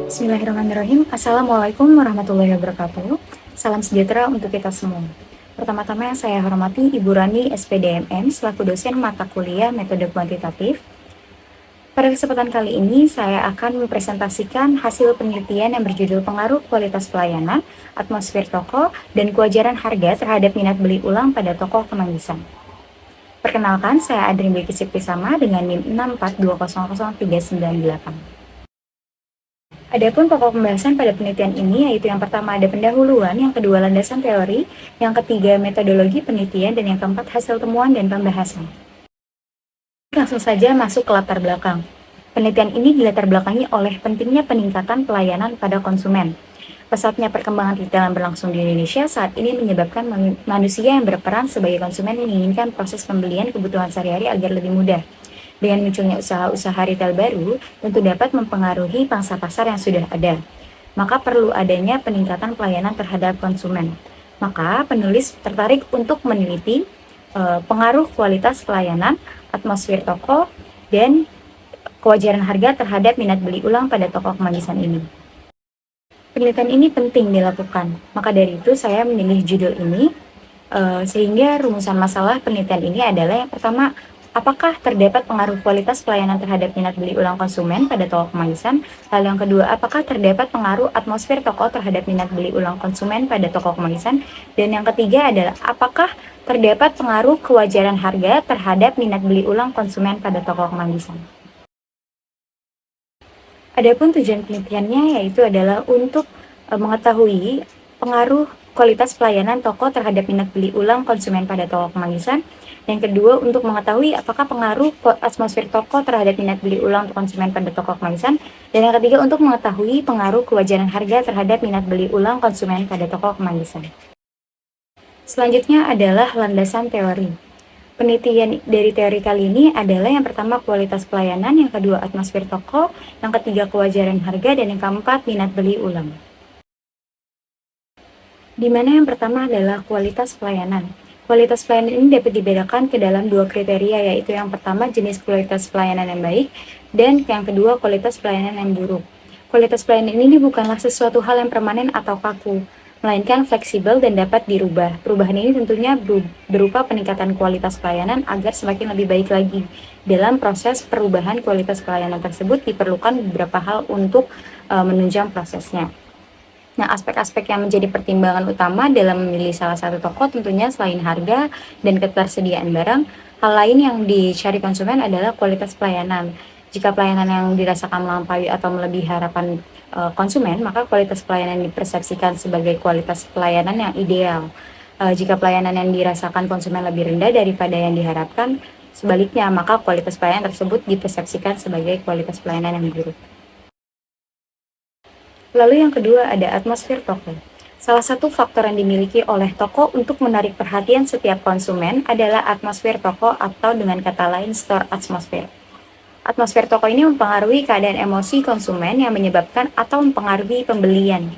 Bismillahirrahmanirrahim. Assalamualaikum warahmatullahi wabarakatuh. Salam sejahtera untuk kita semua. Pertama-tama yang saya hormati Ibu Rani SPDMM selaku dosen mata kuliah metode kuantitatif. Pada kesempatan kali ini saya akan mempresentasikan hasil penelitian yang berjudul pengaruh kualitas pelayanan, atmosfer toko, dan kewajaran harga terhadap minat beli ulang pada toko kemanggisan. Perkenalkan, saya Adrin Bilkis Pisama dengan NIM 642000398. Adapun pokok pembahasan pada penelitian ini yaitu yang pertama ada pendahuluan, yang kedua landasan teori, yang ketiga metodologi penelitian, dan yang keempat hasil temuan dan pembahasan. Langsung saja masuk ke latar belakang. Penelitian ini dilatar belakangi oleh pentingnya peningkatan pelayanan pada konsumen. Pesatnya perkembangan retail yang berlangsung di Indonesia saat ini menyebabkan manusia yang berperan sebagai konsumen menginginkan proses pembelian kebutuhan sehari-hari agar lebih mudah. Dengan munculnya usaha-usaha retail baru, tentu dapat mempengaruhi pangsa pasar yang sudah ada. Maka perlu adanya peningkatan pelayanan terhadap konsumen. Maka penulis tertarik untuk meneliti pengaruh kualitas pelayanan, atmosfer toko, dan kewajaran harga terhadap minat beli ulang pada toko kemanggisan ini. Penelitian ini penting dilakukan. Maka dari itu saya memilih judul ini sehingga rumusan masalah penelitian ini adalah yang pertama, apakah terdapat pengaruh kualitas pelayanan terhadap minat beli ulang konsumen pada toko kemanggisan? Lalu yang kedua, apakah terdapat pengaruh atmosfer toko terhadap minat beli ulang konsumen pada toko kemanggisan? Dan yang ketiga adalah, apakah terdapat pengaruh kewajaran harga terhadap minat beli ulang konsumen pada toko kemanggisan? Adapun tujuan penelitiannya yaitu adalah untuk mengetahui pengaruh kualitas pelayanan toko terhadap minat beli ulang konsumen pada toko kemanggisan. Yang kedua, untuk mengetahui apakah pengaruh atmosfer toko terhadap minat beli ulang konsumen pada toko kemanggisan. Dan yang ketiga, untuk mengetahui pengaruh kewajaran harga terhadap minat beli ulang konsumen pada toko kemanggisan. Selanjutnya adalah landasan teori. Penelitian dari teori kali ini adalah yang pertama kualitas pelayanan, yang kedua atmosfer toko, yang ketiga kewajaran harga, dan yang keempat minat beli ulang. Di mana yang pertama adalah kualitas pelayanan. Kualitas pelayanan ini dapat dibedakan ke dalam dua kriteria, yaitu yang pertama jenis kualitas pelayanan yang baik, dan yang kedua kualitas pelayanan yang buruk. Kualitas pelayanan ini bukanlah sesuatu hal yang permanen atau kaku, melainkan fleksibel dan dapat dirubah. Perubahan ini tentunya berupa peningkatan kualitas pelayanan agar semakin lebih baik lagi. Dalam proses perubahan kualitas pelayanan tersebut diperlukan beberapa hal untuk menunjang prosesnya. Nah, aspek-aspek yang menjadi pertimbangan utama dalam memilih salah satu toko tentunya selain harga dan ketersediaan barang, hal lain yang dicari konsumen adalah kualitas pelayanan. Jika pelayanan yang dirasakan melampaui atau melebihi harapan konsumen, maka kualitas pelayanan dipersepsikan sebagai kualitas pelayanan yang ideal. Jika pelayanan yang dirasakan konsumen lebih rendah daripada yang diharapkan, sebaliknya, maka kualitas pelayanan tersebut dipersepsikan sebagai kualitas pelayanan yang buruk. Lalu yang kedua ada atmosfer toko. Salah satu faktor yang dimiliki oleh toko untuk menarik perhatian setiap konsumen adalah atmosfer toko, atau dengan kata lain store atmosphere. Atmosfer toko ini mempengaruhi keadaan emosi konsumen yang menyebabkan atau mempengaruhi pembelian.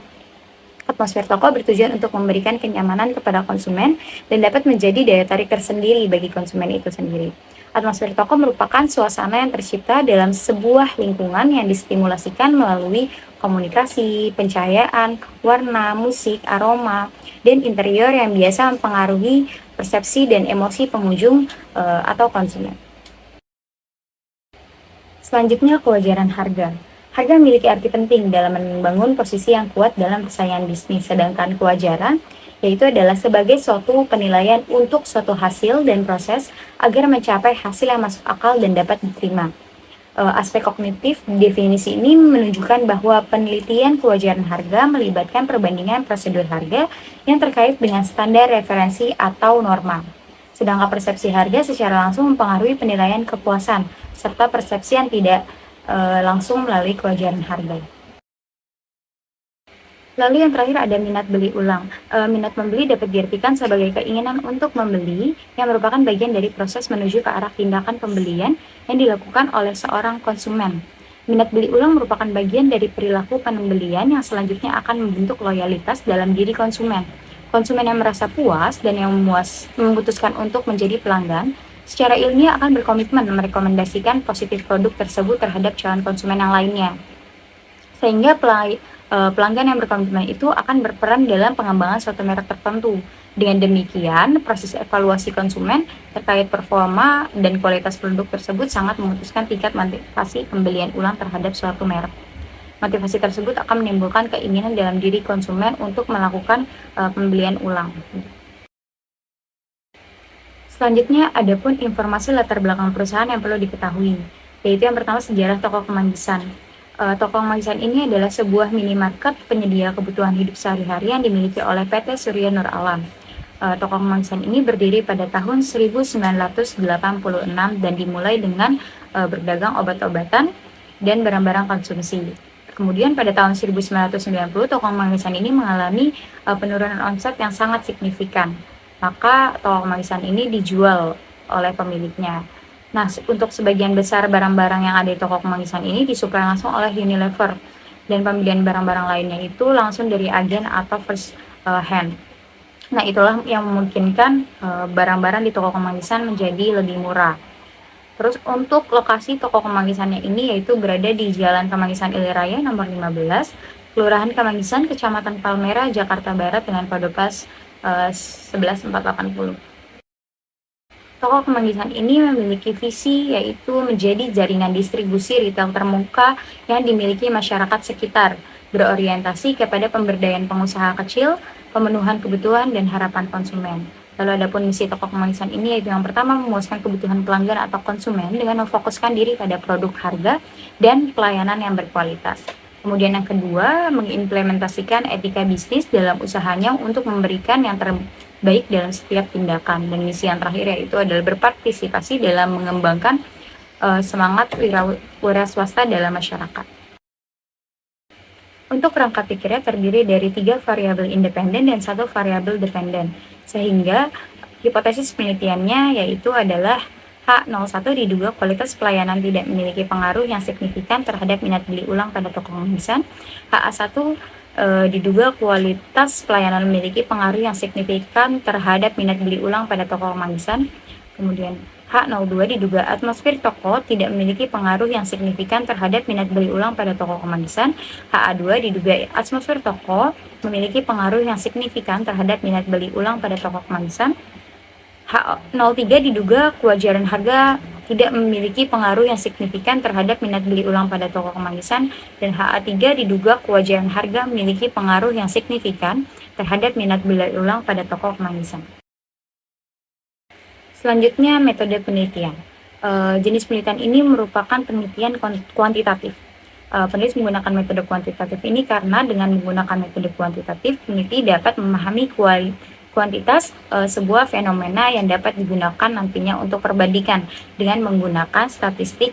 Atmosfer toko bertujuan untuk memberikan kenyamanan kepada konsumen dan dapat menjadi daya tarik tersendiri bagi konsumen itu sendiri. Atmosfer toko merupakan suasana yang tercipta dalam sebuah lingkungan yang distimulasikan melalui komunikasi, pencahayaan, warna, musik, aroma, dan interior yang biasa mempengaruhi persepsi dan emosi pengunjung atau konsumen. Selanjutnya, kewajaran harga. Harga memiliki arti penting dalam membangun posisi yang kuat dalam persaingan bisnis, sedangkan kewajaran yaitu adalah sebagai suatu penilaian untuk suatu hasil dan proses agar mencapai hasil yang masuk akal dan dapat diterima. Aspek kognitif definisi ini menunjukkan bahwa penelitian kewajaran harga melibatkan perbandingan prosedur harga yang terkait dengan standar referensi atau norma. Sedangkan persepsi harga secara langsung mempengaruhi penilaian kepuasan, serta persepsi yang tidak langsung melalui kewajaran harga. Lalu yang terakhir ada minat beli ulang. Minat membeli dapat diartikan sebagai keinginan untuk membeli yang merupakan bagian dari proses menuju ke arah tindakan pembelian yang dilakukan oleh seorang konsumen. Minat beli ulang merupakan bagian dari perilaku pembelian yang selanjutnya akan membentuk loyalitas dalam diri konsumen. Konsumen yang merasa puas dan yang memutuskan untuk menjadi pelanggan secara ilmiah akan berkomitmen merekomendasikan positif produk tersebut terhadap calon konsumen yang lainnya. Sehingga pelanggan yang berkomitmen itu akan berperan dalam pengembangan suatu merek tertentu. Dengan demikian, proses evaluasi konsumen terkait performa dan kualitas produk tersebut sangat memutuskan tingkat motivasi pembelian ulang terhadap suatu merek. Motivasi tersebut akan menimbulkan keinginan dalam diri konsumen untuk melakukan pembelian ulang. Selanjutnya, ada pun informasi latar belakang perusahaan yang perlu diketahui, yaitu yang pertama sejarah toko Kemanggisan. Toko Kemanggisan ini adalah sebuah minimarket penyedia kebutuhan hidup sehari-hari yang dimiliki oleh PT Surya Nur Alam. Toko Kemanggisan ini berdiri pada tahun 1986 dan dimulai dengan berdagang obat-obatan dan barang-barang konsumsi. Kemudian pada tahun 1990, toko Kemanggisan ini mengalami penurunan omset yang sangat signifikan. Maka toko Kemanggisan ini dijual oleh pemiliknya. Nah, untuk sebagian besar barang-barang yang ada di toko Kemanggisan ini disuplai langsung oleh Unilever, dan pembelian barang-barang lainnya itu langsung dari agen atau first hand. Nah, itulah yang memungkinkan barang-barang di toko Kemanggisan menjadi lebih murah. Terus untuk lokasi toko Kemanggisannya ini yaitu berada di Jalan Kemanggisan Iliraya nomor 15, Kelurahan Kemanggisan, Kecamatan Palmerah, Jakarta Barat dengan kode pos 11480. Toko Kemanggisan ini memiliki visi yaitu menjadi jaringan distribusi retail terbuka yang dimiliki masyarakat sekitar, berorientasi kepada pemberdayaan pengusaha kecil, pemenuhan kebutuhan dan harapan konsumen. Lalu ada pun misi toko Kemanggisan ini yaitu yang pertama memuaskan kebutuhan pelanggan atau konsumen dengan memfokuskan diri pada produk, harga, dan pelayanan yang berkualitas. Kemudian yang kedua, mengimplementasikan etika bisnis dalam usahanya untuk memberikan yang terbaik dalam setiap tindakan. Dan misi yang terakhir yaitu adalah berpartisipasi dalam mengembangkan semangat wira swasta dalam masyarakat. Untuk kerangka pikirnya terdiri dari 3 variabel independen dan 1 variabel dependen, sehingga hipotesis penelitiannya yaitu adalah H01 diduga kualitas pelayanan tidak memiliki pengaruh yang signifikan terhadap minat beli ulang pada toko Kemanggisan. HA1 diduga kualitas pelayanan memiliki pengaruh yang signifikan terhadap minat beli ulang pada toko Kemanggisan. Kemudian H02 diduga atmosfer toko tidak memiliki pengaruh yang signifikan terhadap minat beli ulang pada toko Kemanggisan. HA2 diduga atmosfer toko memiliki pengaruh yang signifikan terhadap minat beli ulang pada toko Kemanggisan. H03 diduga kewajaran harga tidak memiliki pengaruh yang signifikan terhadap minat beli ulang pada toko Kemanggisan, dan HA3 diduga kewajaran harga memiliki pengaruh yang signifikan terhadap minat beli ulang pada toko Kemanggisan. Selanjutnya, metode penelitian. Jenis penelitian ini merupakan penelitian kuantitatif. Penulis menggunakan metode kuantitatif ini karena dengan menggunakan metode kuantitatif, peneliti dapat memahami kuantitas sebuah fenomena yang dapat digunakan nantinya untuk perbandingan. Dengan menggunakan statistik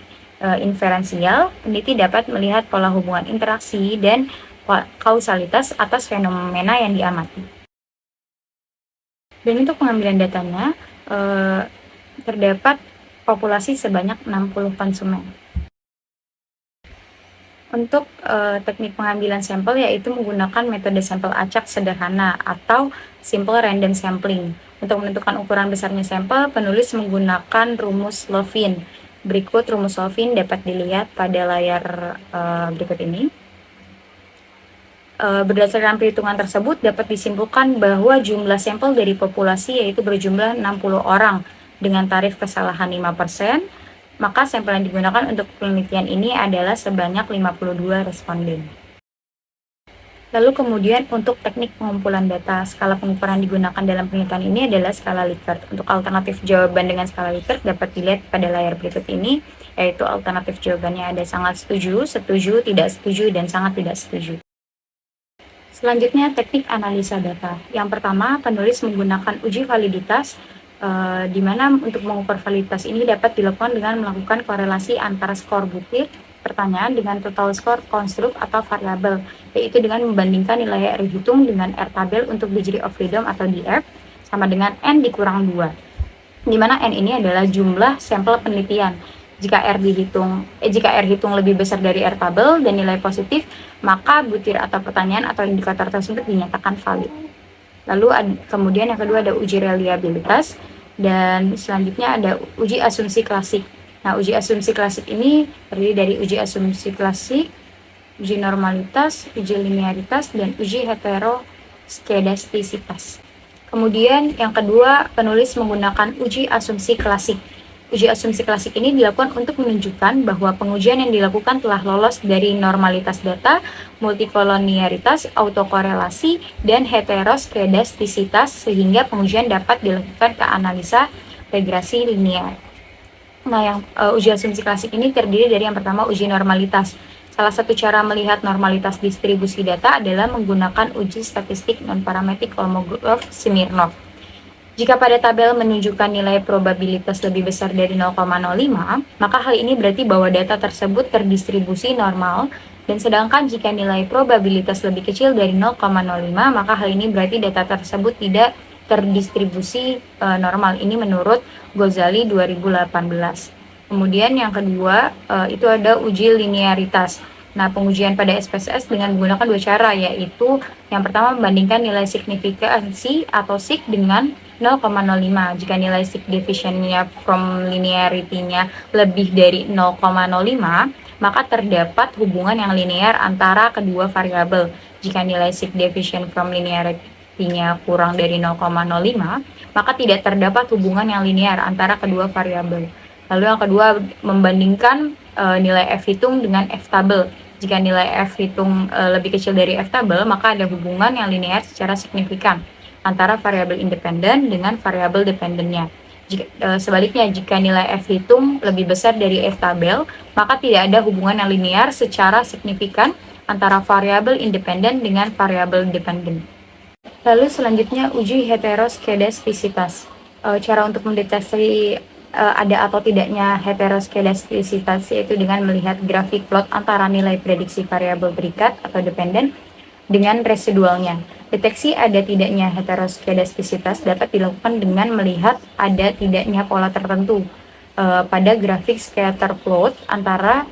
inferensial, peneliti dapat melihat pola hubungan interaksi dan kausalitas atas fenomena yang diamati. Dan untuk pengambilan datanya, terdapat populasi sebanyak 60 konsumen. Untuk teknik pengambilan sampel yaitu menggunakan metode sampel acak sederhana atau simple random sampling. Untuk menentukan ukuran besarnya sampel, penulis menggunakan rumus Levin. Berikut rumus Levin dapat dilihat pada layar berikut ini. Berdasarkan perhitungan tersebut dapat disimpulkan bahwa jumlah sampel dari populasi yaitu berjumlah 60 orang dengan tarif kesalahan 5%. Maka sampel yang digunakan untuk penelitian ini adalah sebanyak 52 responden. Lalu kemudian untuk teknik pengumpulan data, skala pengukuran digunakan dalam penelitian ini adalah skala Likert. Untuk alternatif jawaban dengan skala Likert dapat dilihat pada layar berikut ini, yaitu alternatif jawabannya ada sangat setuju, setuju, tidak setuju, dan sangat tidak setuju. Selanjutnya teknik analisa data. Yang pertama, penulis menggunakan uji validitas, di mana untuk mengukur validitas ini dapat dilakukan dengan melakukan korelasi antara skor butir pertanyaan dengan total skor konstruk atau variabel, yaitu dengan membandingkan nilai R hitung dengan R tabel untuk degree of freedom atau DF sama dengan N dikurang 2, di mana N ini adalah jumlah sampel penelitian. Jika R hitung lebih besar dari R tabel dan nilai positif, maka butir atau pertanyaan atau indikator tersebut dinyatakan valid. Lalu kemudian yang kedua ada uji reliabilitas, dan selanjutnya ada uji asumsi klasik. Nah, uji asumsi klasik ini terdiri dari uji asumsi klasik uji normalitas, uji linearitas, dan uji heteroskedastisitas. Kemudian yang kedua, penulis menggunakan uji asumsi klasik. Uji asumsi klasik ini dilakukan untuk menunjukkan bahwa pengujian yang dilakukan telah lolos dari normalitas data, multikolonialitas, autokorelasi, dan heteroskedastisitas sehingga pengujian dapat dilakukan ke analisa regresi linear. Nah, yang uji asumsi klasik ini terdiri dari yang pertama uji normalitas. Salah satu cara melihat normalitas distribusi data adalah menggunakan uji statistik non-parametrik Kolmogorov-Smirnov. Jika pada tabel menunjukkan nilai probabilitas lebih besar dari 0,05, maka hal ini berarti bahwa data tersebut terdistribusi normal, dan sedangkan jika nilai probabilitas lebih kecil dari 0,05, maka hal ini berarti data tersebut tidak terdistribusi normal. Ini menurut Ghazali 2018. Kemudian yang kedua itu ada uji linearitas. Nah, pengujian pada SPSS dengan menggunakan dua cara, yaitu yang pertama membandingkan nilai signifikansi atau sig dengan 0,05. Jika nilai signifikansinya from linearity-nya lebih dari 0,05, maka terdapat hubungan yang linear antara kedua variabel. Jika nilai significant from linearity-nya kurang dari 0,05, maka tidak terdapat hubungan yang linear antara kedua variabel. Lalu yang kedua, membandingkan nilai F hitung dengan F tabel. Jika nilai F hitung lebih kecil dari F tabel, maka ada hubungan yang linear secara signifikan antara variabel independen dengan variabel dependennya. Sebaliknya, jika nilai F hitung lebih besar dari F tabel, maka tidak ada hubungan yang linear secara signifikan antara variabel independen dengan variabel dependen. Lalu selanjutnya uji heteroskedastisitas. Cara untuk mendeteksi ada atau tidaknya heteroskedastisitas yaitu dengan melihat grafik plot antara nilai prediksi variabel berikat atau dependen dengan residualnya. Deteksi ada tidaknya heteroskedastisitas dapat dilakukan dengan melihat ada tidaknya pola tertentu pada grafik scatter plot antara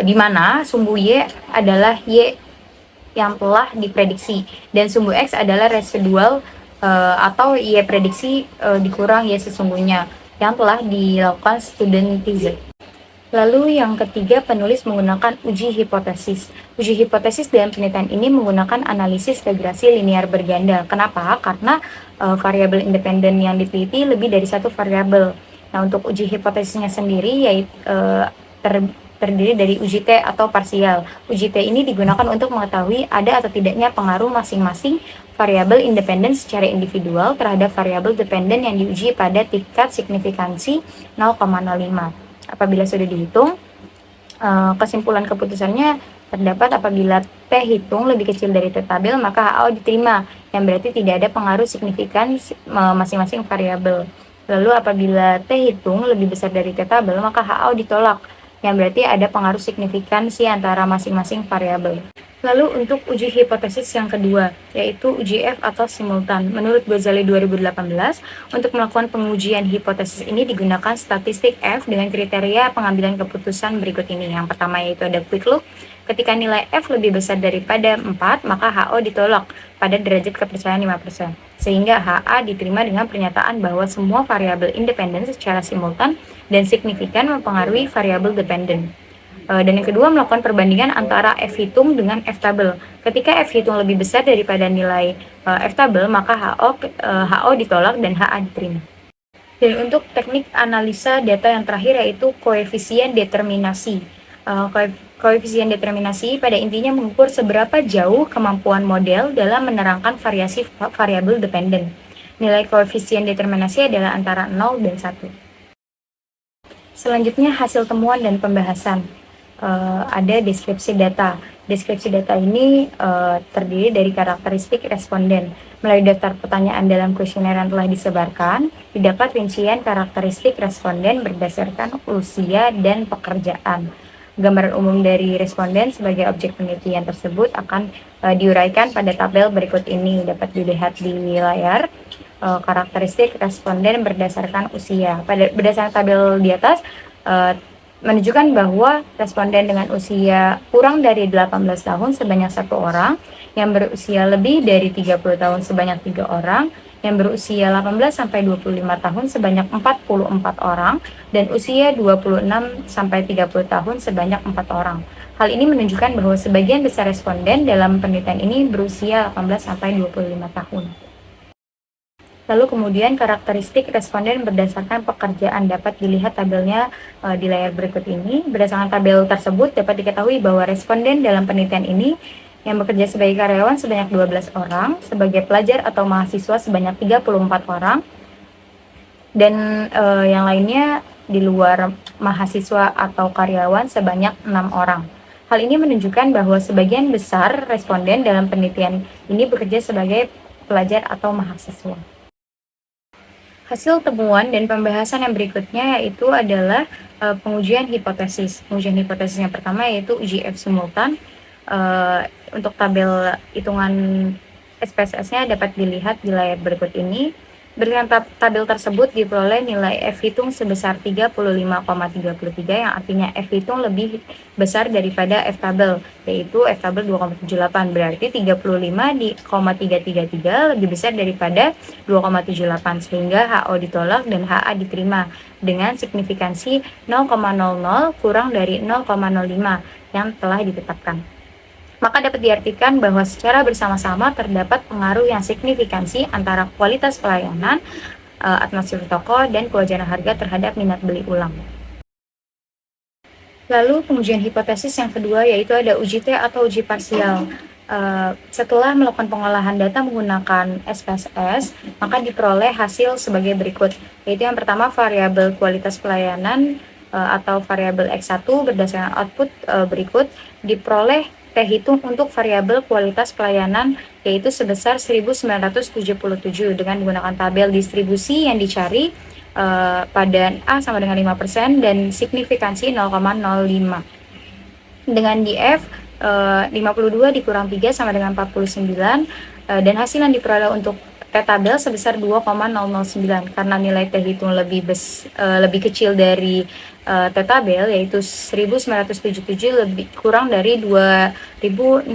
di mana sumbu Y adalah Y yang telah diprediksi dan sumbu X adalah residual atau Y prediksi dikurang Y sesungguhnya yang telah dilakukan student teaser. Lalu yang ketiga, penulis menggunakan uji hipotesis. Uji hipotesis dalam penelitian ini menggunakan analisis regresi linear berganda. Kenapa? Karena variabel independen yang diteliti lebih dari satu variabel. Nah, untuk uji hipotesisnya sendiri yaitu terdiri dari uji T atau parsial. Uji T ini digunakan untuk mengetahui ada atau tidaknya pengaruh masing-masing variabel independen secara individual terhadap variabel dependen yang diuji pada tingkat signifikansi 0,05. Apabila sudah dihitung, kesimpulan keputusannya terdapat apabila T hitung lebih kecil dari T tabel, maka HO diterima, yang berarti tidak ada pengaruh signifikan masing-masing variabel. Lalu apabila T hitung lebih besar dari T tabel, maka HO ditolak, yang berarti ada pengaruh signifikansi antara masing-masing variabel. Lalu untuk uji hipotesis yang kedua, yaitu uji F atau simultan. Menurut Ghazali 2018, untuk melakukan pengujian hipotesis ini digunakan statistik F dengan kriteria pengambilan keputusan berikut ini. Yang pertama yaitu ada quick look. Ketika nilai F lebih besar daripada 4, maka HO ditolak pada derajat kepercayaan 5%. Sehingga HA diterima dengan pernyataan bahwa semua variabel independen secara simultan dan signifikan mempengaruhi variabel dependen. Dan yang kedua, melakukan perbandingan antara F hitung dengan F tabel. Ketika F hitung lebih besar daripada nilai F tabel, maka HO ditolak dan HA diterima. Dan untuk teknik analisa data yang terakhir yaitu koefisien determinasi. Koefisien determinasi pada intinya mengukur seberapa jauh kemampuan model dalam menerangkan variasi variabel dependen. Nilai koefisien determinasi adalah antara 0 dan 1. Selanjutnya hasil temuan dan pembahasan. Ada deskripsi data. Deskripsi data ini terdiri dari karakteristik responden. Melalui daftar pertanyaan dalam kuesioner yang telah disebarkan, didapat rincian karakteristik responden berdasarkan usia dan pekerjaan. Gambaran umum dari responden sebagai objek penelitian tersebut akan diuraikan pada tabel berikut ini. Dapat dilihat di layar. Karakteristik responden berdasarkan usia. Berdasarkan tabel di atas, menunjukkan bahwa responden dengan usia kurang dari 18 tahun sebanyak 1 orang, yang berusia lebih dari 30 tahun sebanyak 3 orang, yang berusia 18-25 tahun sebanyak 44 orang, dan usia 26-30 tahun sebanyak 4 orang. Hal ini menunjukkan bahwa sebagian besar responden dalam penelitian ini berusia 18-25 tahun. Lalu kemudian karakteristik responden berdasarkan pekerjaan dapat dilihat tabelnya di layar berikut ini. Berdasarkan tabel tersebut dapat diketahui bahwa responden dalam penelitian ini yang bekerja sebagai karyawan sebanyak 12 orang, sebagai pelajar atau mahasiswa sebanyak 34 orang, dan yang lainnya di luar mahasiswa atau karyawan sebanyak 6 orang. Hal ini menunjukkan bahwa sebagian besar responden dalam penelitian ini bekerja sebagai pelajar atau mahasiswa. Hasil temuan dan pembahasan yang berikutnya yaitu adalah pengujian hipotesis. Pengujian hipotesis yang pertama yaitu uji F simultan. Untuk tabel hitungan SPSS-nya dapat dilihat di layar berikut ini. Berdasarkan tabel tersebut diperoleh nilai F hitung sebesar 35,33 yang artinya F hitung lebih besar daripada F tabel, yaitu F tabel 2,78. Berarti 35,333 lebih besar daripada 2,78, sehingga HO ditolak dan HA diterima dengan signifikansi 0,00 kurang dari 0,05 yang telah ditetapkan. Maka dapat diartikan bahwa secara bersama-sama terdapat pengaruh yang signifikansi antara kualitas pelayanan, atmosfer toko, dan kewajaran harga terhadap minat beli ulang. Lalu pengujian hipotesis yang kedua yaitu ada uji T atau uji parsial. Setelah melakukan pengolahan data menggunakan SPSS, maka diperoleh hasil sebagai berikut, yaitu yang pertama variabel kualitas pelayanan atau variabel X1 berdasarkan output berikut diperoleh T hitung untuk variabel kualitas pelayanan yaitu sebesar 1977 dengan menggunakan tabel distribusi yang dicari pada A sama dengan 5% dan signifikansi 0,05. Dengan di F 52 dikurang 3 sama dengan 49 dan hasil yang diperoleh untuk T tabel sebesar 2,009 karena nilai T hitung lebih kecil dari T tabel yaitu 1977 lebih kurang dari 2009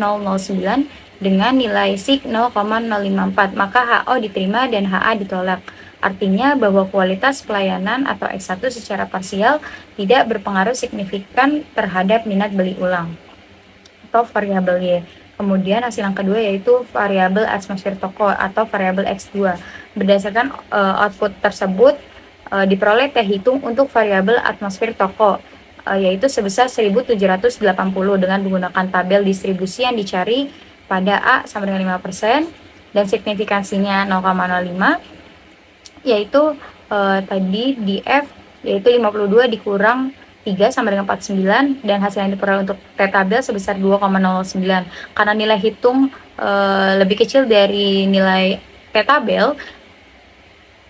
dengan nilai SIG 0,054, maka HO diterima dan HA ditolak. Artinya bahwa kualitas pelayanan atau X1 secara parsial tidak berpengaruh signifikan terhadap minat beli ulang atau variabel Y. Kemudian hasil yang kedua yaitu variabel atmosfer toko atau variabel X2. Berdasarkan output tersebut diperoleh T hitung untuk variabel atmosfer toko yaitu sebesar 1780 dengan menggunakan tabel distribusi yang dicari pada A sama dengan 5% dan signifikansinya 0,05 yaitu tadi di F yaitu 52 dikurang 3 sama dengan 49 dan hasil yang diperoleh untuk T tabel sebesar 2,09. Karena nilai hitung lebih kecil dari nilai T tabel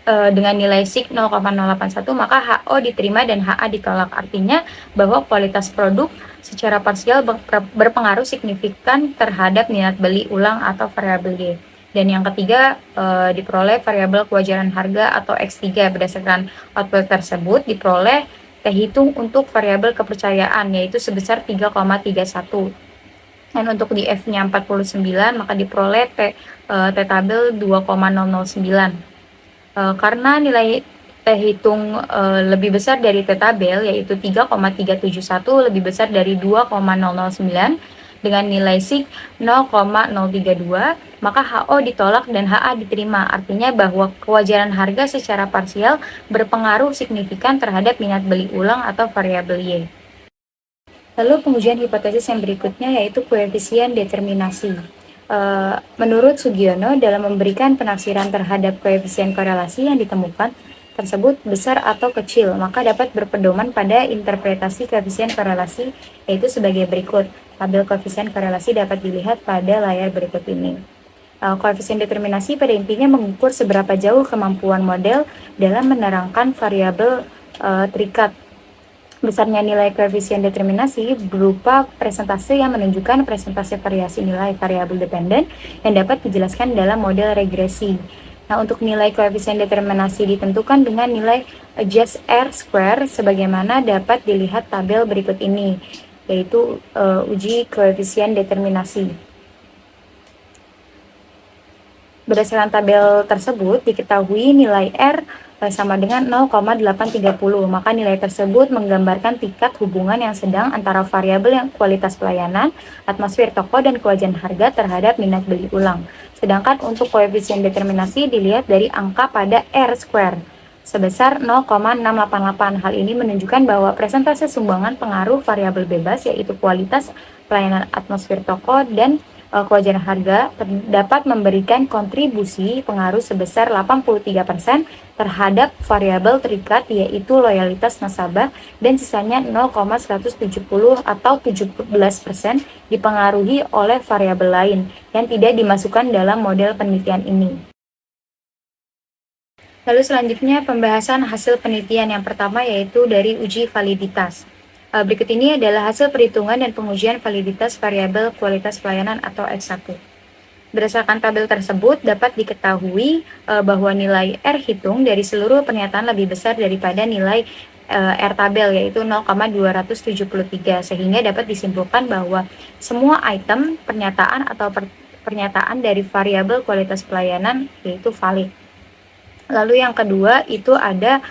dengan nilai SIG 0,081 maka HO diterima dan HA ditolak. Artinya bahwa kualitas produk secara parsial berpengaruh signifikan terhadap minat beli ulang atau variabel Y. Dan yang ketiga diperoleh variabel kewajaran harga atau X3. Berdasarkan output tersebut diperoleh T hitung untuk variabel kepercayaan yaitu sebesar 3,31. Dan untuk di F-nya 49 maka diperoleh T tabel 2,009. Karena nilai T hitung lebih besar dari T tabel yaitu 3,371 lebih besar dari 2,009 dengan nilai SIG 0,032 maka HO ditolak dan HA diterima. Artinya bahwa kewajaran harga secara parsial berpengaruh signifikan terhadap minat beli ulang atau variabel Y. Lalu pengujian hipotesis yang berikutnya yaitu koefisien determinasi. Menurut Sugiono dalam memberikan penafsiran terhadap koefisien korelasi yang ditemukan tersebut besar atau kecil, maka dapat berpedoman pada interpretasi koefisien korelasi yaitu sebagai berikut. Tabel koefisien korelasi dapat dilihat pada layar berikut ini. Koefisien determinasi pada intinya mengukur seberapa jauh kemampuan model dalam menerangkan variabel terikat. Besarnya nilai koefisien determinasi berupa presentase yang menunjukkan presentase variasi nilai variabel dependen yang dapat dijelaskan dalam model regresi. Nah, untuk nilai koefisien determinasi ditentukan dengan nilai adjust R square sebagaimana dapat dilihat tabel berikut ini, yaitu uji koefisien determinasi. Berdasarkan tabel tersebut, diketahui nilai R sama dengan 0,830, maka nilai tersebut menggambarkan tingkat hubungan yang sedang antara variabel yang kualitas pelayanan, atmosfer toko, dan kewajaran harga terhadap minat beli ulang. Sedangkan untuk koefisien determinasi dilihat dari angka pada R square sebesar 0,688. Hal ini menunjukkan bahwa persentase sumbangan pengaruh variabel bebas, yaitu kualitas pelayanan, atmosfer toko, dan kewajaran harga dapat memberikan kontribusi pengaruh sebesar 83% terhadap variabel terikat, yaitu loyalitas nasabah, dan sisanya 0,170 atau 17% dipengaruhi oleh variabel lain yang tidak dimasukkan dalam model penelitian ini. Lalu selanjutnya pembahasan hasil penelitian yang pertama, yaitu dari uji validitas. Berikut ini adalah hasil perhitungan dan pengujian validitas variabel kualitas pelayanan atau X1. Berdasarkan tabel tersebut dapat diketahui bahwa nilai R hitung dari seluruh pernyataan lebih besar daripada nilai R tabel, yaitu 0,273, sehingga dapat disimpulkan bahwa semua item pernyataan atau pernyataan dari variabel kualitas pelayanan yaitu valid. Lalu yang kedua itu ada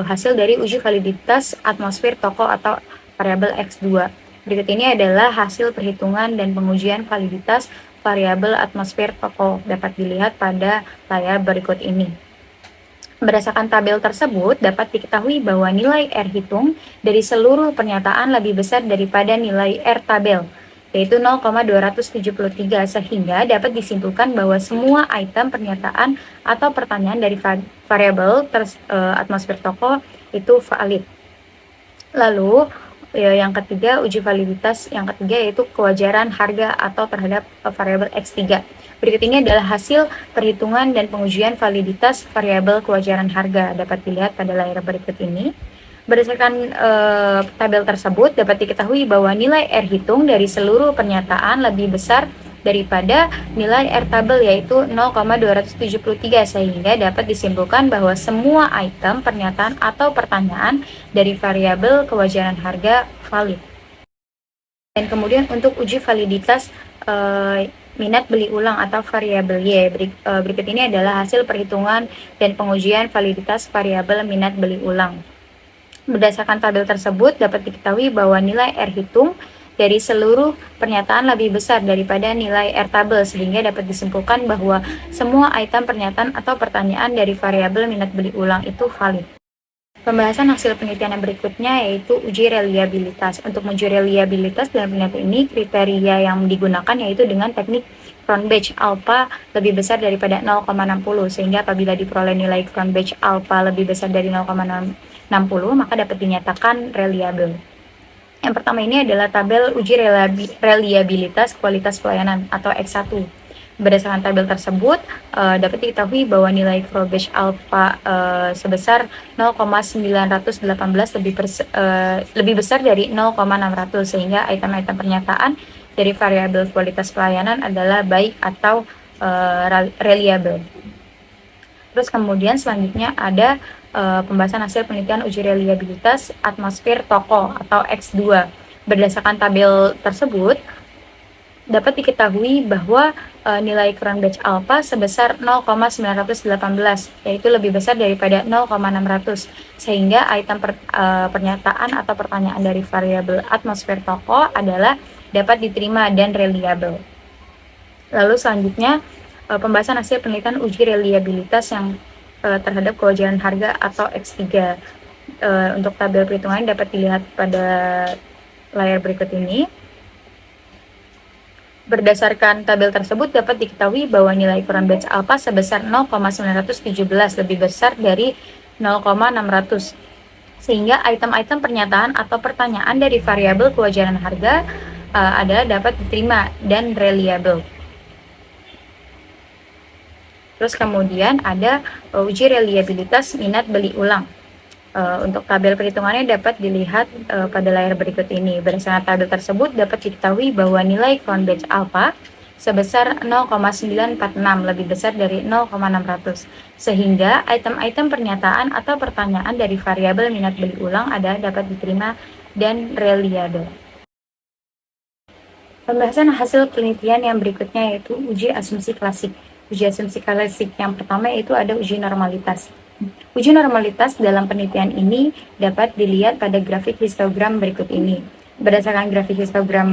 hasil dari uji validitas atmosfer toko atau variabel X2. Berikut ini adalah hasil perhitungan dan pengujian validitas variabel atmosfer toko, dapat dilihat pada layar berikut ini. Berdasarkan tabel tersebut dapat diketahui bahwa nilai R hitung dari seluruh pernyataan lebih besar daripada nilai R tabel, yaitu 0,273, sehingga dapat disimpulkan bahwa semua item pernyataan atau pertanyaan dari variabel atmosfer toko itu valid. Lalu yang ketiga, uji validitas yang ketiga yaitu kewajaran harga atau terhadap variabel X3. Berikut ini adalah hasil perhitungan dan pengujian validitas variabel kewajaran harga, dapat dilihat pada layar berikut ini. Berdasarkan tabel tersebut dapat diketahui bahwa nilai R hitung dari seluruh pernyataan lebih besar daripada nilai R tabel, yaitu 0,273, sehingga dapat disimpulkan bahwa semua item pernyataan atau pertanyaan dari variabel kewajaran harga valid. Dan kemudian untuk uji validitas minat beli ulang atau variabel Y, berikut ini adalah hasil perhitungan dan pengujian validitas variabel minat beli ulang. Berdasarkan tabel tersebut dapat diketahui bahwa nilai R hitung dari seluruh pernyataan lebih besar daripada nilai R tabel, sehingga dapat disimpulkan bahwa semua item pernyataan atau pertanyaan dari variabel minat beli ulang itu valid. Pembahasan hasil penelitian yang berikutnya yaitu uji reliabilitas. Untuk menguji reliabilitas dalam penelitian ini, kriteria yang digunakan yaitu dengan teknik Cronbach alpha lebih besar daripada 0,60, sehingga apabila diperoleh nilai Cronbach alpha lebih besar dari 0,60 maka dapat dinyatakan reliable. Yang pertama ini adalah tabel uji reliabilitas kualitas pelayanan atau X1. Berdasarkan tabel tersebut dapat diketahui bahwa nilai Cronbach alpha sebesar 0,918 lebih besar dari 0,600, sehingga item-item pernyataan dari variabel kualitas pelayanan adalah baik atau reliable. Terus kemudian selanjutnya ada pembahasan hasil penelitian uji reliabilitas atmosfer toko atau X2. Berdasarkan tabel tersebut dapat diketahui bahwa nilai Cronbach alpha sebesar 0,918, yaitu lebih besar daripada 0,600, sehingga item pernyataan atau pertanyaan dari variabel atmosfer toko adalah dapat diterima dan reliable. Lalu selanjutnya pembahasan hasil penelitian uji reliabilitas yang terhadap kewajaran harga atau X3. Untuk tabel perhitungan dapat dilihat pada layar berikut ini. Berdasarkan tabel tersebut dapat diketahui bahwa nilai Cronbach alpha sebesar 0,917 lebih besar dari 0,600, sehingga item-item pernyataan atau pertanyaan dari variabel kewajaran harga adalah dapat diterima dan reliable. Terus kemudian ada uji reliabilitas minat beli ulang. Untuk tabel perhitungannya dapat dilihat pada layar berikut ini. Berdasarkan tabel tersebut dapat diketahui bahwa nilai Cronbach alpha sebesar 0,946 lebih besar dari 0,600, sehingga item-item pernyataan atau pertanyaan dari variabel minat beli ulang adalah dapat diterima dan reliable. Pembahasan hasil penelitian yang berikutnya yaitu uji asumsi klasik. Uji asumsi klasik yang pertama yaitu ada uji normalitas. Uji normalitas dalam penelitian ini dapat dilihat pada grafik histogram berikut ini. Berdasarkan grafik histogram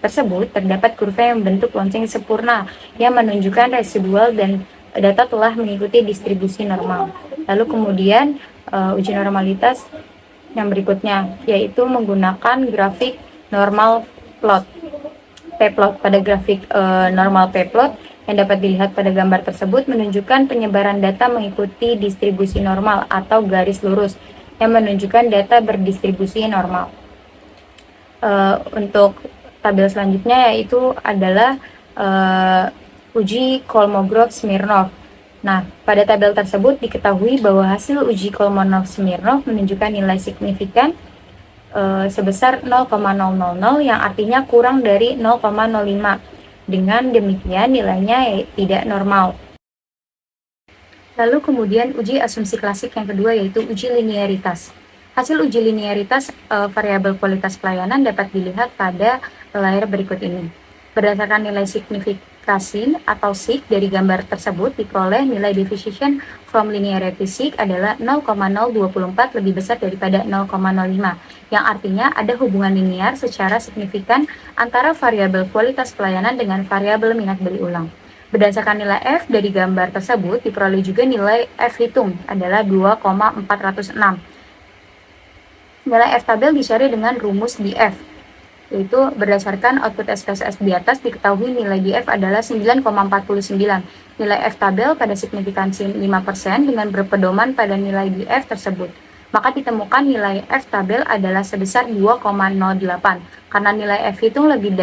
tersebut, terdapat kurva yang membentuk lonceng sempurna yang menunjukkan residual dan data telah mengikuti distribusi normal. Lalu kemudian uji normalitas yang berikutnya yaitu menggunakan grafik normal plot. P-plot pada grafik normal P-plot yang dapat dilihat pada gambar tersebut menunjukkan penyebaran data mengikuti distribusi normal atau garis lurus yang menunjukkan data berdistribusi normal. Untuk tabel selanjutnya yaitu adalah uji Kolmogorov-Smirnov. Nah, pada tabel tersebut diketahui bahwa hasil uji Kolmogorov-Smirnov menunjukkan nilai signifikan sebesar 0,000 yang artinya kurang dari 0,05. Dengan demikian nilainya tidak normal. Lalu kemudian uji asumsi klasik yang kedua yaitu uji linearitas. Hasil uji linearitas variabel kualitas pelayanan dapat dilihat pada layar berikut ini. Berdasarkan nilai signifikasi atau SIG dari gambar tersebut diperoleh nilai deviation from linearity SIG adalah 0,024 lebih besar daripada 0,05, yang artinya ada hubungan linear secara signifikan antara variabel kualitas pelayanan dengan variabel minat beli ulang. Berdasarkan nilai F dari gambar tersebut diperoleh juga nilai F hitung adalah 2,406. Nilai F tabel dicari dengan rumus DF, yaitu berdasarkan output SPSS di atas diketahui nilai DF adalah 9,49. Nilai F tabel pada signifikansi 5% dengan berpedoman pada nilai DF tersebut. Maka ditemukan nilai F tabel adalah sebesar 2,08. Karena nilai F hitung lebih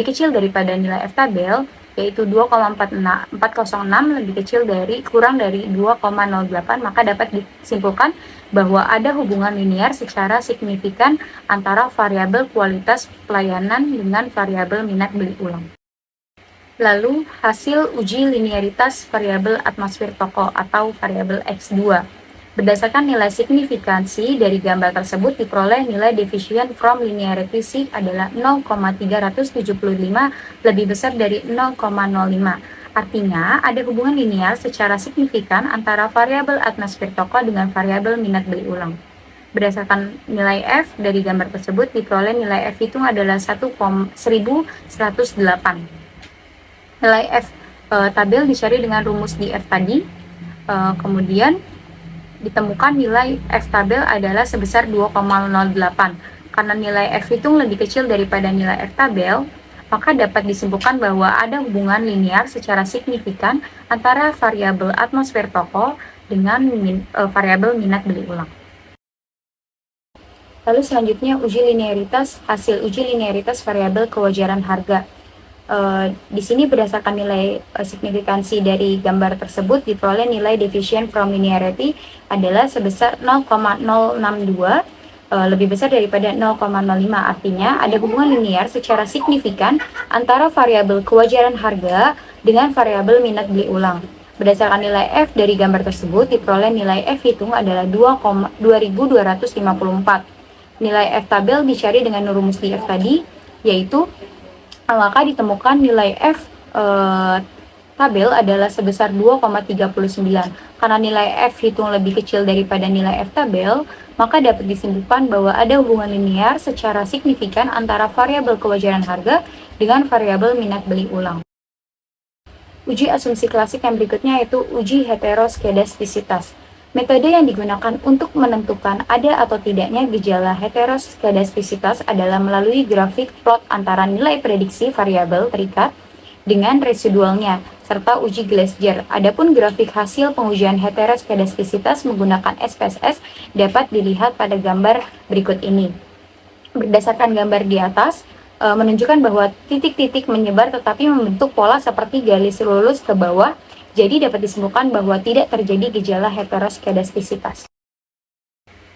kecil daripada nilai F tabel, yaitu 2,406 lebih kecil kurang dari 2,08, maka dapat disimpulkan bahwa ada hubungan linear secara signifikan antara variabel kualitas pelayanan dengan variabel minat beli ulang. Lalu hasil uji linearitas variabel atmosfer toko atau variabel X2. Berdasarkan nilai signifikansi dari gambar tersebut diperoleh nilai deviation from linearity SIG adalah 0,375 lebih besar dari 0,05. Artinya ada hubungan linear secara signifikan antara variabel atmosfer toko dengan variabel minat beli ulang. Berdasarkan nilai F dari gambar tersebut diperoleh nilai F hitung adalah 1108. Nilai F tabel dicari dengan rumus di F tadi, kemudian ditemukan nilai F tabel adalah sebesar 2,08. Karena nilai F hitung lebih kecil daripada nilai F tabel, maka dapat disimpulkan bahwa ada hubungan linear secara signifikan antara variabel atmosfer toko dengan variabel minat beli ulang. Lalu selanjutnya uji linearitas, hasil uji linearitas variabel kewajaran harga. Di sini berdasarkan nilai signifikansi dari gambar tersebut diperoleh nilai deviation from linearity adalah sebesar 0,062 lebih besar daripada 0,05. Artinya ada hubungan linear secara signifikan antara variabel kewajaran harga dengan variabel minat beli ulang. Berdasarkan nilai F dari gambar tersebut diperoleh nilai F hitung adalah 2254. Nilai F tabel dicari dengan rumus di F tadi, yaitu maka ditemukan nilai F tabel adalah sebesar 2,39. Karena nilai F hitung lebih kecil daripada nilai F tabel, maka dapat disimpulkan bahwa ada hubungan linear secara signifikan antara variabel kewajaran harga dengan variabel minat beli ulang. Uji asumsi klasik yang berikutnya yaitu uji heteroskedastisitas. Metode yang digunakan untuk menentukan ada atau tidaknya gejala heteroskedastisitas adalah melalui grafik plot antara nilai prediksi variabel terikat dengan residualnya, serta uji Glasser. Adapun grafik hasil pengujian heteroskedastisitas menggunakan SPSS dapat dilihat pada gambar berikut ini. Berdasarkan gambar di atas, menunjukkan bahwa titik-titik menyebar tetapi membentuk pola seperti garis lurus ke bawah. Jadi dapat disimpulkan bahwa tidak terjadi gejala heteroskedastisitas.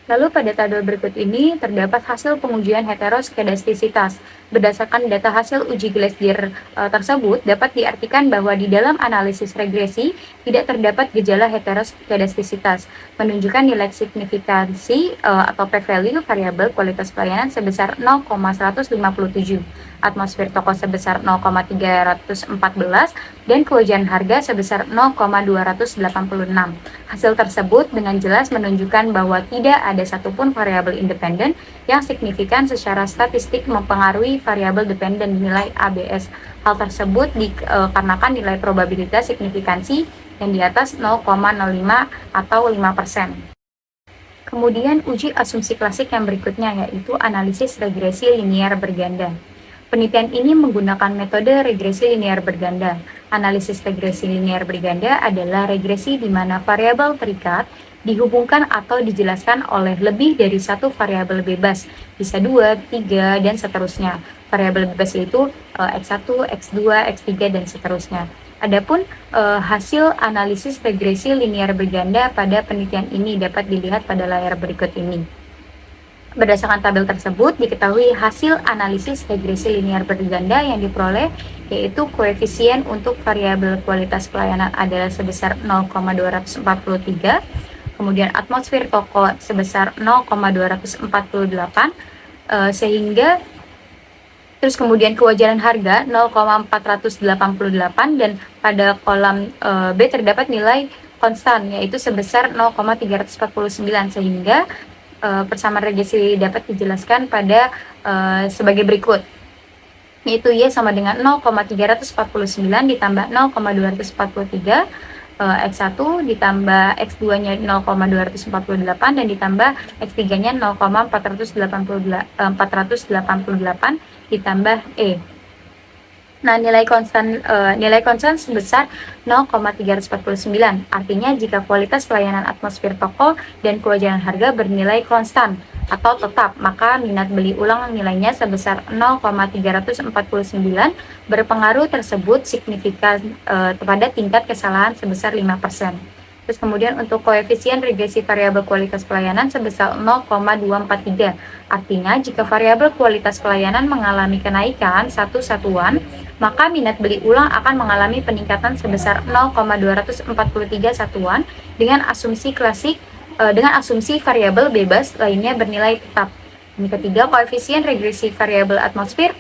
Lalu pada tabel berikut ini terdapat hasil pengujian heteroskedastisitas. Berdasarkan data hasil uji Glaser tersebut, dapat diartikan bahwa di dalam analisis regresi tidak terdapat gejala heteroskedastisitas, menunjukkan nilai signifikansi atau p-value variabel kualitas pelayanan sebesar 0,157, atmosfer toko sebesar 0,314, dan kewajaran harga sebesar 0,286. Hasil tersebut dengan jelas menunjukkan bahwa tidak ada satupun variabel independen yang signifikan secara statistik mempengaruhi variabel dependen nilai ABS. Hal tersebut dikarenakan nilai probabilitas signifikansi yang di atas 0,05 atau 5%. Kemudian uji asumsi klasik yang berikutnya yaitu analisis regresi linear berganda. Penelitian ini menggunakan metode regresi linear berganda. Analisis regresi linear berganda adalah regresi di mana variabel terikat dihubungkan atau dijelaskan oleh lebih dari satu variabel bebas, bisa 2, 3, dan seterusnya. Variabel bebas itu X1, X2, X3, dan seterusnya. Adapun hasil analisis regresi linear berganda pada penelitian ini dapat dilihat pada layar berikut ini. Berdasarkan tabel tersebut, diketahui hasil analisis regresi linear berganda yang diperoleh yaitu koefisien untuk variabel kualitas pelayanan adalah sebesar 0,243, kemudian atmosfer toko sebesar 0,248, sehingga terus kemudian kewajaran harga 0,488 dan pada kolom B terdapat nilai konstan yaitu sebesar 0,349 sehingga persamaan regresi dapat dijelaskan pada sebagai berikut, yaitu Y sama dengan 0,349 ditambah 0,243, X1 ditambah X2-nya 0,248 dan ditambah X3-nya 0,488 ditambah E. Nah, nilai konstan sebesar 0,349. Artinya jika kualitas pelayanan atmosfer toko dan kewajaran harga bernilai konstan atau tetap, maka minat beli ulang nilainya sebesar 0,349 berpengaruh tersebut signifikan pada tingkat kesalahan sebesar 5%. Terus kemudian untuk koefisien regresi variabel kualitas pelayanan sebesar 0,243. Artinya jika variabel kualitas pelayanan mengalami kenaikan satu satuan, maka minat beli ulang akan mengalami peningkatan sebesar 0,243 satuan dengan asumsi klasik dengan asumsi variabel bebas lainnya bernilai tetap. Yang ketiga, koefisien regresi variabel atmosfer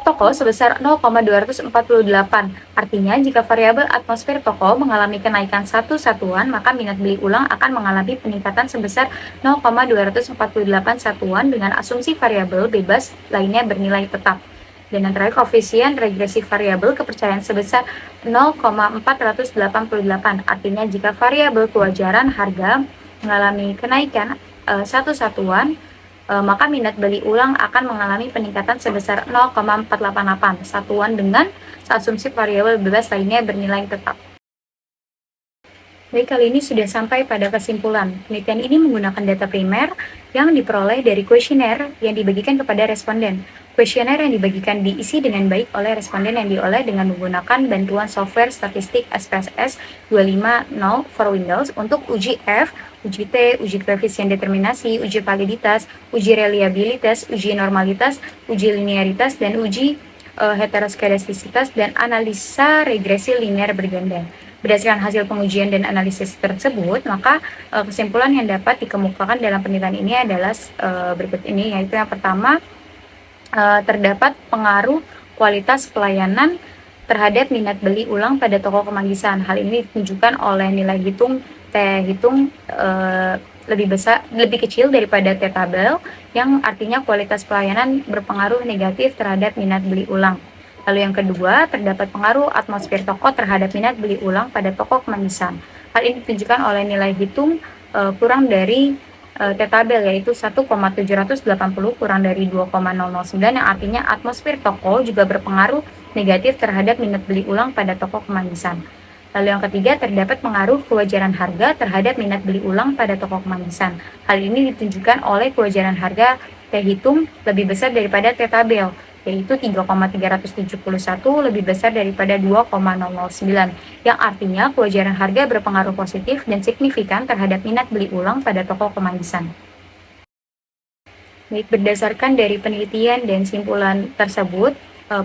toko sebesar 0,248. Artinya jika variabel atmosfer toko mengalami kenaikan satu satuan, maka minat beli ulang akan mengalami peningkatan sebesar 0,248 satuan dengan asumsi variabel bebas lainnya bernilai tetap. Dan yang terakhir, koefisien regresi variabel kepercayaan sebesar 0,488. Artinya jika variabel kewajaran harga mengalami kenaikan satu satuan, maka minat beli ulang akan mengalami peningkatan sebesar 0,488 satuan dengan asumsi variabel bebas lainnya bernilai tetap. Baik, kali ini sudah sampai pada kesimpulan. Penelitian ini menggunakan data primer yang diperoleh dari kuesioner yang dibagikan kepada responden. Kuesioner yang dibagikan diisi dengan baik oleh responden yang dioleh dengan menggunakan bantuan software statistik SPSS 250 for Windows untuk uji F, uji T, uji koefisien determinasi, uji validitas, uji reliabilitas, uji normalitas, uji linearitas, dan uji heteroskedastisitas dan analisa regresi linear berganda. Berdasarkan hasil pengujian dan analisis tersebut, maka kesimpulan yang dapat dikemukakan dalam penelitian ini adalah berikut ini, yaitu yang pertama, terdapat pengaruh kualitas pelayanan terhadap minat beli ulang pada toko kemanggisan. Hal ini ditunjukkan oleh nilai hitung T hitung lebih kecil daripada T tabel, yang artinya kualitas pelayanan berpengaruh negatif terhadap minat beli ulang. Lalu yang kedua, terdapat pengaruh atmosfer toko terhadap minat beli ulang pada toko kemanggisan. Hal ini ditunjukkan oleh nilai hitung kurang dari T tabel, yaitu 1,780 kurang dari 2,009, yang artinya atmosfer toko juga berpengaruh negatif terhadap minat beli ulang pada toko kemanggisan. Lalu yang ketiga, terdapat pengaruh kewajaran harga terhadap minat beli ulang pada toko kemanggisan. Hal ini ditunjukkan oleh kewajaran harga T hitung lebih besar daripada T tabel, yaitu 3,371 lebih besar daripada 2,009, yang artinya kewajaran harga berpengaruh positif dan signifikan terhadap minat beli ulang pada toko kemanggisan. Baik, berdasarkan dari penelitian dan simpulan tersebut,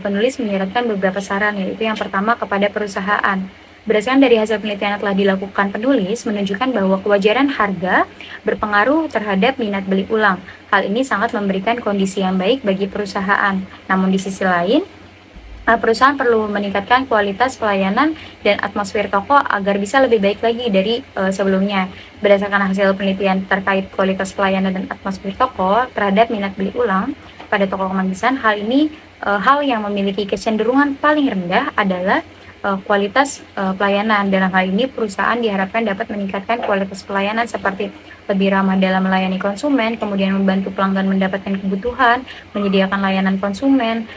penulis menyarankan beberapa saran, yaitu yang pertama kepada perusahaan. Berdasarkan dari hasil penelitian yang telah dilakukan penulis, menunjukkan bahwa kewajaran harga berpengaruh terhadap minat beli ulang. Hal ini sangat memberikan kondisi yang baik bagi perusahaan. Namun di sisi lain, perusahaan perlu meningkatkan kualitas pelayanan dan atmosfer toko agar bisa lebih baik lagi dari sebelumnya. Berdasarkan hasil penelitian terkait kualitas pelayanan dan atmosfer toko terhadap minat beli ulang pada toko kemanggisan, hal yang memiliki kecenderungan paling rendah adalah kualitas pelayanan. Dalam hal ini, perusahaan diharapkan dapat meningkatkan kualitas pelayanan seperti lebih ramah dalam melayani konsumen, kemudian membantu pelanggan mendapatkan kebutuhan, menyediakan layanan konsumen,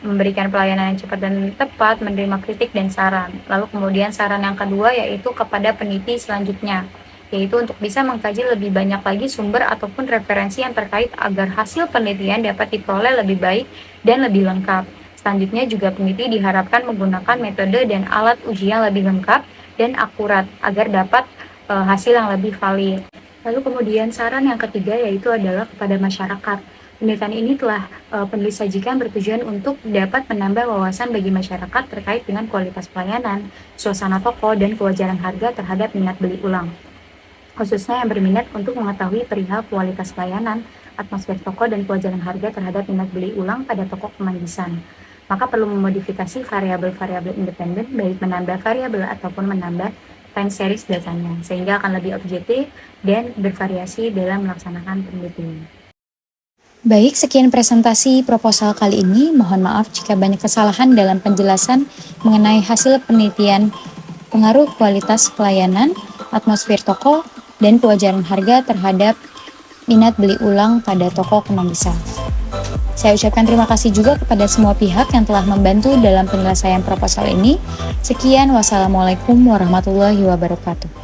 memberikan pelayanan yang cepat dan tepat, menerima kritik dan saran. Lalu kemudian saran yang kedua yaitu kepada peneliti selanjutnya, yaitu untuk bisa mengkaji lebih banyak lagi sumber ataupun referensi yang terkait agar hasil penelitian dapat diperoleh lebih baik dan lebih lengkap. Selanjutnya juga peneliti diharapkan menggunakan metode dan alat uji yang lebih lengkap dan akurat agar dapat hasil yang lebih valid. Lalu kemudian saran yang ketiga yaitu adalah kepada masyarakat. Penelitian ini telah penulis sajikan bertujuan untuk dapat menambah wawasan bagi masyarakat terkait dengan kualitas pelayanan, suasana toko, dan kewajaran harga terhadap minat beli ulang. Khususnya yang berminat untuk mengetahui perihal kualitas pelayanan, atmosfer toko, dan kewajaran harga terhadap minat beli ulang pada toko kemanggisan. Maka perlu memodifikasi variabel-variabel independen, baik menambah variabel ataupun menambah time series datanya, sehingga akan lebih objektif dan bervariasi dalam melaksanakan penelitian. Baik, sekian presentasi proposal kali ini. Mohon maaf jika banyak kesalahan dalam penjelasan mengenai hasil penelitian pengaruh kualitas pelayanan, atmosfer toko, dan kewajaran harga terhadap minat beli ulang pada toko kemanggisan. Saya ucapkan terima kasih juga kepada semua pihak yang telah membantu dalam penyelesaian proposal ini. Sekian, wassalamualaikum warahmatullahi wabarakatuh.